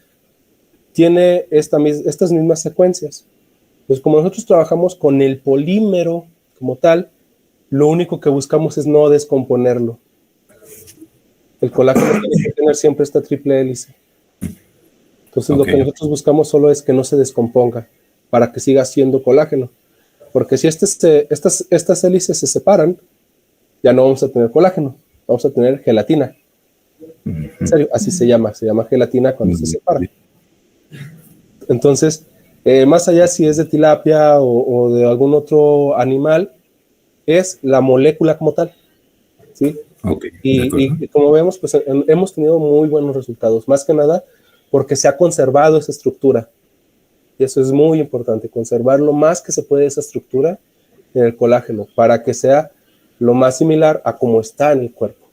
tiene estas mismas secuencias. Entonces, como nosotros trabajamos con el polímero como tal, lo único que buscamos es no descomponerlo. El colágeno tiene que tener siempre esta triple hélice. Entonces, lo que nosotros buscamos solo es que no se descomponga, para que siga siendo colágeno. Porque si estas hélices se separan, ya no vamos a tener colágeno, vamos a tener gelatina. En serio, así se llama gelatina cuando se separa. Entonces, más allá si es de tilapia o de algún otro animal, es la molécula como tal, ¿sí? Okay, y como vemos, pues hemos tenido muy buenos resultados, más que nada porque se ha conservado esa estructura. Y eso es muy importante, conservar lo más que se puede esa estructura en el colágeno, para que sea lo más similar a cómo está en el cuerpo.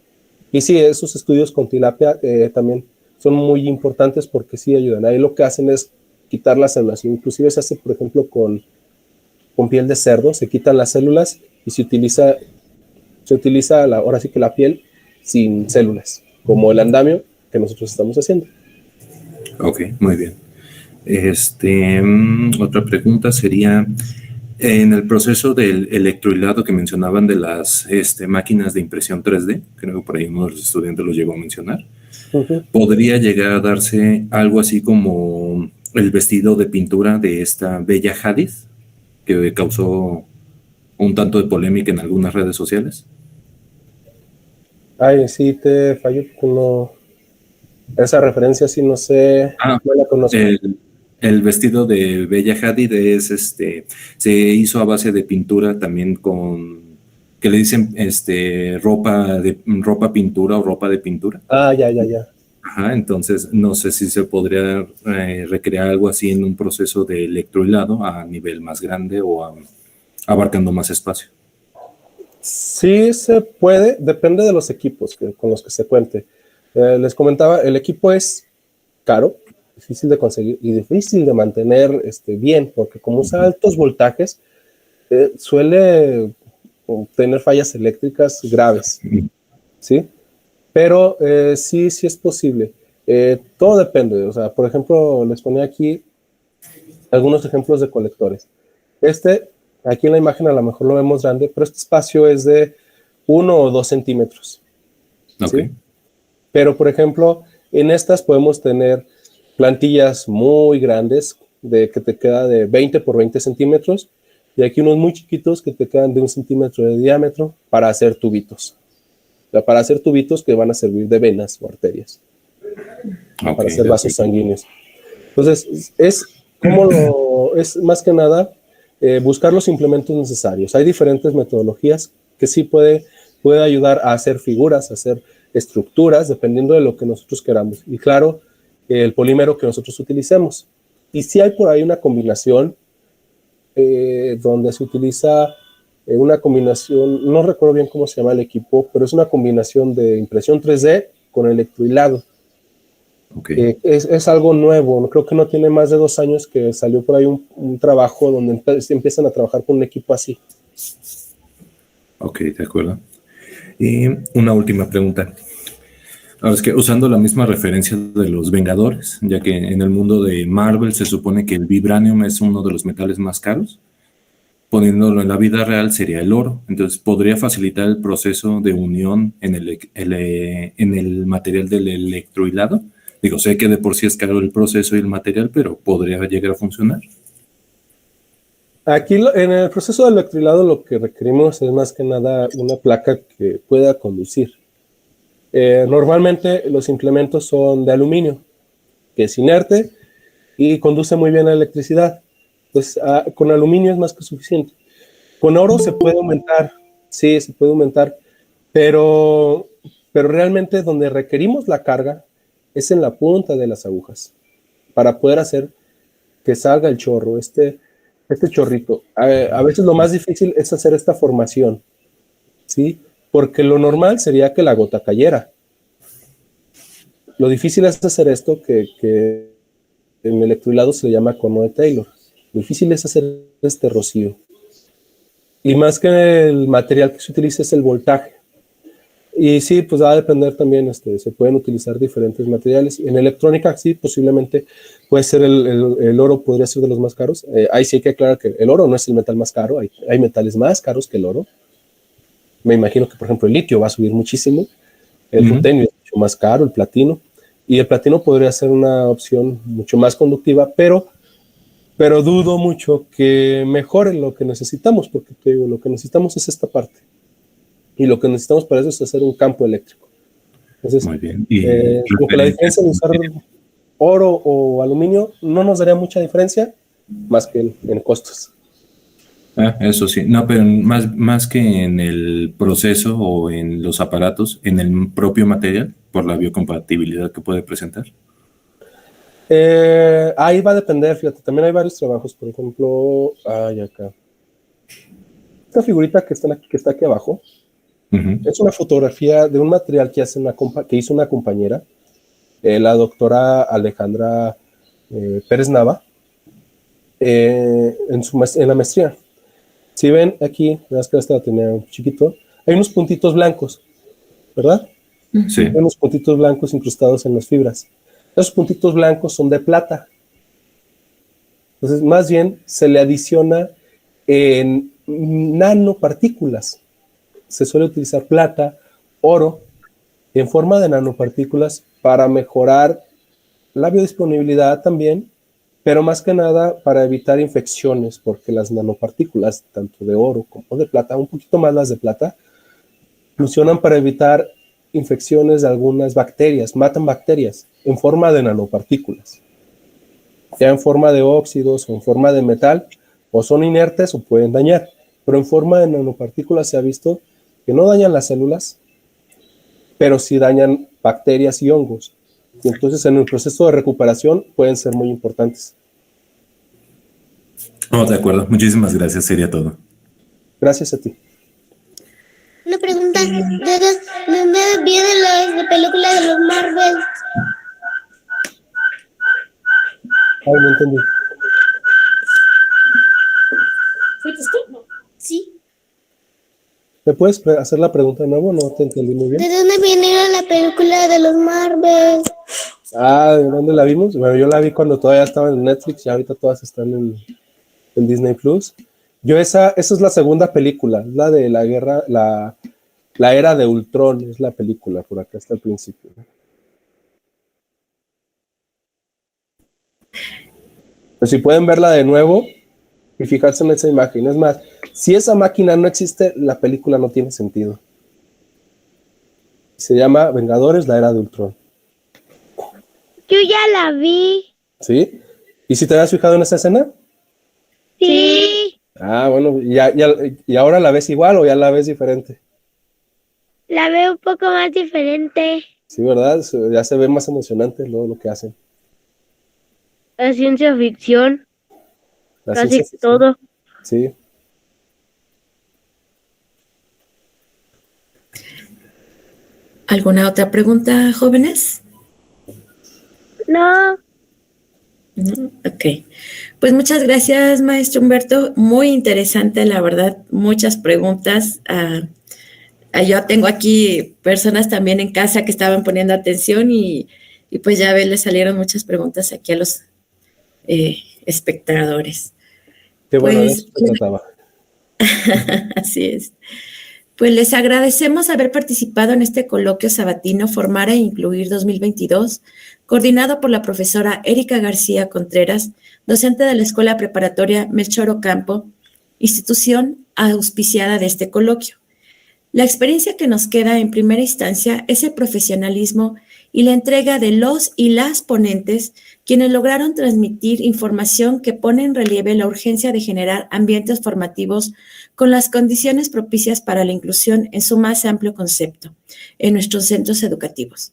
Y sí, esos estudios con tilapia también son muy importantes porque sí ayudan. Ahí lo que hacen es quitar las células. Inclusive se hace, por ejemplo, con piel de cerdo, se quitan las células y se utiliza ahora sí que la piel sin células, como el andamio que nosotros estamos haciendo. Ok, muy bien. Otra pregunta sería, En el proceso del electrohilado que mencionaban de las máquinas de impresión 3D, creo que por ahí uno de los estudiantes lo llegó a mencionar, podría llegar a darse algo así como el vestido de pintura de esta Bella Hadid, que causó un tanto de polémica en algunas redes sociales. Ay, sí, te fallo porque no. Esa referencia sí no sé, no la conozco. El vestido de Bella Hadid se hizo a base de pintura también que le dicen ropa pintura o ropa de pintura. Ah, ya. Ajá, entonces no sé si se podría recrear algo así en un proceso de electrohilado a nivel más grande o abarcando más espacio. Sí se puede, depende de los equipos con los que se cuente. Les comentaba, el equipo es caro, difícil de conseguir y difícil de mantener bien, porque como usa altos voltajes, suele tener fallas eléctricas graves, ¿sí? Pero sí es posible. Todo depende, o sea, por ejemplo, les ponía aquí algunos ejemplos de colectores. Aquí en la imagen a lo mejor lo vemos grande, pero este espacio es de 1 o 2 centímetros. Okay. ¿Sí? Pero, por ejemplo, en estas podemos tener plantillas muy grandes, que te queda de 20 por 20 centímetros, y aquí unos muy chiquitos que te quedan de 1 centímetro de diámetro para hacer tubitos. O sea, para hacer tubitos que van a servir de venas o arterias. Okay, para hacer vasos sanguíneos. Entonces, es más que nada buscar los implementos necesarios. Hay diferentes metodologías que sí puede ayudar a hacer figuras, a hacer estructuras, dependiendo de lo que nosotros queramos. Y claro, el polímero que nosotros utilicemos. Y sí hay por ahí una combinación donde se utiliza una combinación, no recuerdo bien cómo se llama el equipo, pero es una combinación de impresión 3D con electrohilado. Okay. Es algo nuevo, creo que no tiene más de 2 años que salió por ahí un trabajo donde empiezan a trabajar con un equipo así. Ok, de acuerdo. Y una última pregunta. Ahora es que usando la misma referencia de los Vengadores, ya que en el mundo de Marvel se supone que el vibranium es uno de los metales más caros, poniéndolo en la vida real sería el oro. Entonces, ¿podría facilitar el proceso de unión en el material del electrohilado? Digo, sé que de por sí es caro el proceso y el material, pero ¿podría llegar a funcionar? Aquí en el proceso de electrohilado lo que requerimos es más que nada una placa que pueda conducir. Normalmente los implementos son de aluminio, que es inerte y conduce muy bien la electricidad. Entonces, con aluminio es más que suficiente. Con oro se puede aumentar, sí, se puede aumentar, pero realmente donde requerimos la carga es en la punta de las agujas, para poder hacer que salga el chorro, este chorrito. A veces lo más difícil es hacer esta formación, ¿sí? Porque lo normal sería que la gota cayera. Lo difícil es hacer esto que en electrohilado se le llama cono de Taylor. Lo difícil es hacer este rocío. Y más que el material que se utiliza es el voltaje. Y sí, pues va a depender también, se pueden utilizar diferentes materiales. En electrónica, sí, posiblemente puede ser el oro, podría ser de los más caros. Ahí sí hay que aclarar que el oro no es el metal más caro, hay metales más caros que el oro. Me imagino que, por ejemplo, el litio va a subir muchísimo, el rutenio es mucho más caro, el platino, y el platino podría ser una opción mucho más conductiva, pero dudo mucho que mejore lo que necesitamos, porque te digo, lo que necesitamos es esta parte. Y lo que necesitamos para eso es hacer un campo eléctrico. Entonces, muy bien. como que la diferencia de usar oro o aluminio no nos daría mucha diferencia, más que en costos. Eso sí, no, pero más que en el proceso o en los aparatos, en el propio material, por la biocompatibilidad que puede presentar. Ahí va a depender, fíjate, también hay varios trabajos, por ejemplo, acá. Esta figurita que está aquí abajo, es una fotografía de un material que hizo una compañera, la doctora Alejandra Pérez Nava, en la maestría. Si ven aquí, veas que esta la tenía un chiquito, hay unos puntitos blancos, ¿verdad? Sí. Hay unos puntitos blancos incrustados en las fibras. Esos puntitos blancos son de plata. Entonces, más bien, se le adiciona en nanopartículas. Se suele utilizar plata, oro, en forma de nanopartículas para mejorar la biodisponibilidad también, pero más que nada para evitar infecciones, porque las nanopartículas, tanto de oro como de plata, un poquito más las de plata, funcionan para evitar infecciones de algunas bacterias, matan bacterias en forma de nanopartículas. Ya en forma de óxidos o en forma de metal, o son inertes o pueden dañar, pero en forma de nanopartículas se ha visto que no dañan las células, pero sí dañan bacterias y hongos. Y entonces en el proceso de recuperación pueden ser muy importantes. Oh, de acuerdo. Muchísimas gracias. Sería todo. Gracias a ti. Una pregunta, ¿de dónde viene la película de los Marvel? Ay, no entendí. Sí. ¿Me puedes hacer la pregunta de nuevo? No te entendí muy bien. ¿De dónde viene la película de los Marvel? Ah, ¿de dónde la vimos? Bueno, yo la vi cuando todavía estaba en Netflix y ahorita todas están en Disney Plus. Esa es la segunda película, la de la guerra, la era de Ultron, es la película, por acá está al principio. Pues si pueden verla de nuevo y fijarse en esa imagen. Es más, si esa máquina no existe, la película no tiene sentido. Se llama Vengadores, la era de Ultron. Yo ya la vi. ¿Sí? ¿Y si te habías fijado en esa escena? Sí. Ah, bueno, ¿y ahora la ves igual o ya la ves diferente? La veo un poco más diferente. Sí, ¿verdad? Ya se ve más emocionante lo que hacen. La ciencia ficción, La casi ciencia ficción. todo. Sí. ¿Alguna otra pregunta, jóvenes? No. No, ok. Pues muchas gracias, maestro Humberto. Muy interesante, la verdad. Muchas preguntas. Yo tengo aquí personas también en casa que estaban poniendo atención y pues ya les salieron muchas preguntas aquí a los espectadores. Qué bueno, de Pues eso se trataba. así es. Pues les agradecemos haber participado en este coloquio sabatino Formar e Incluir 2022, coordinado por la profesora Erika García Contreras, docente de la Escuela Preparatoria Melchor Ocampo, institución auspiciada de este coloquio. La experiencia que nos queda en primera instancia es el profesionalismo y la entrega de los y las ponentes, quienes lograron transmitir información que pone en relieve la urgencia de generar ambientes formativos con las condiciones propicias para la inclusión en su más amplio concepto en nuestros centros educativos.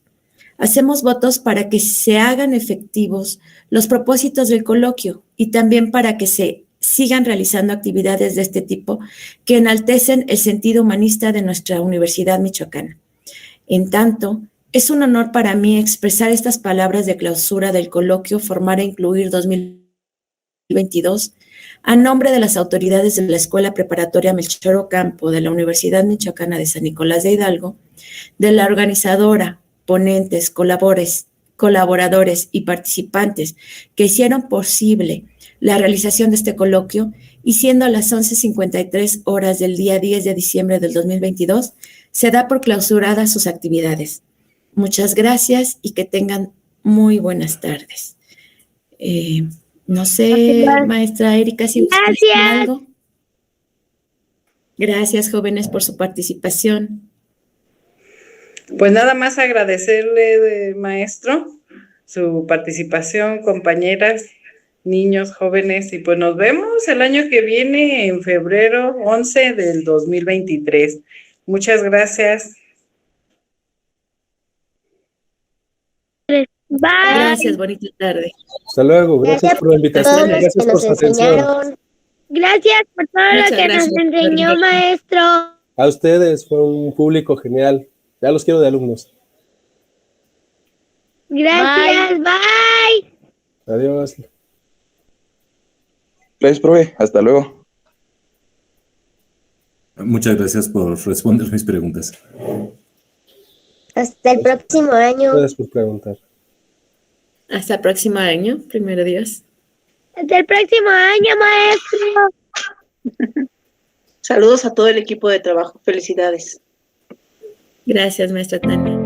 Hacemos votos para que se hagan efectivos los propósitos del coloquio y también para que se sigan realizando actividades de este tipo que enaltecen el sentido humanista de nuestra Universidad Michoacana. En tanto, es un honor para mí expresar estas palabras de clausura del coloquio Formar e Incluir 2022 a nombre de las autoridades de la Escuela Preparatoria Melchor Ocampo de la Universidad Michoacana de San Nicolás de Hidalgo, de la organizadora, ponentes, colaboradores y participantes que hicieron posible la realización de este coloquio, y siendo las 11:53 horas del día 10 de diciembre del 2022, se da por clausuradas sus actividades. Muchas gracias y que tengan muy buenas tardes. No sé, maestra Erika, si usted dice algo. Gracias, jóvenes, por su participación. Pues nada más agradecerle, maestro, su participación, compañeras, niños, jóvenes, y pues nos vemos el año que viene, en febrero 11 del 2023. Muchas gracias. Bye. Gracias, bonita tarde. Hasta luego, gracias por la invitación, gracias por su atención. Gracias por todo Muchas lo que gracias, nos enseñó, Humberto. maestro. A ustedes, fue un público genial. Ya los quiero de alumnos. Gracias, bye. Adiós. Gracias, profe. Hasta luego. Muchas gracias por responder mis preguntas. Hasta el próximo año. Gracias por preguntar. Hasta el próximo año, primero Dios. Hasta el próximo año, maestro. Saludos a todo el equipo de trabajo. Felicidades. Gracias, maestra Tania.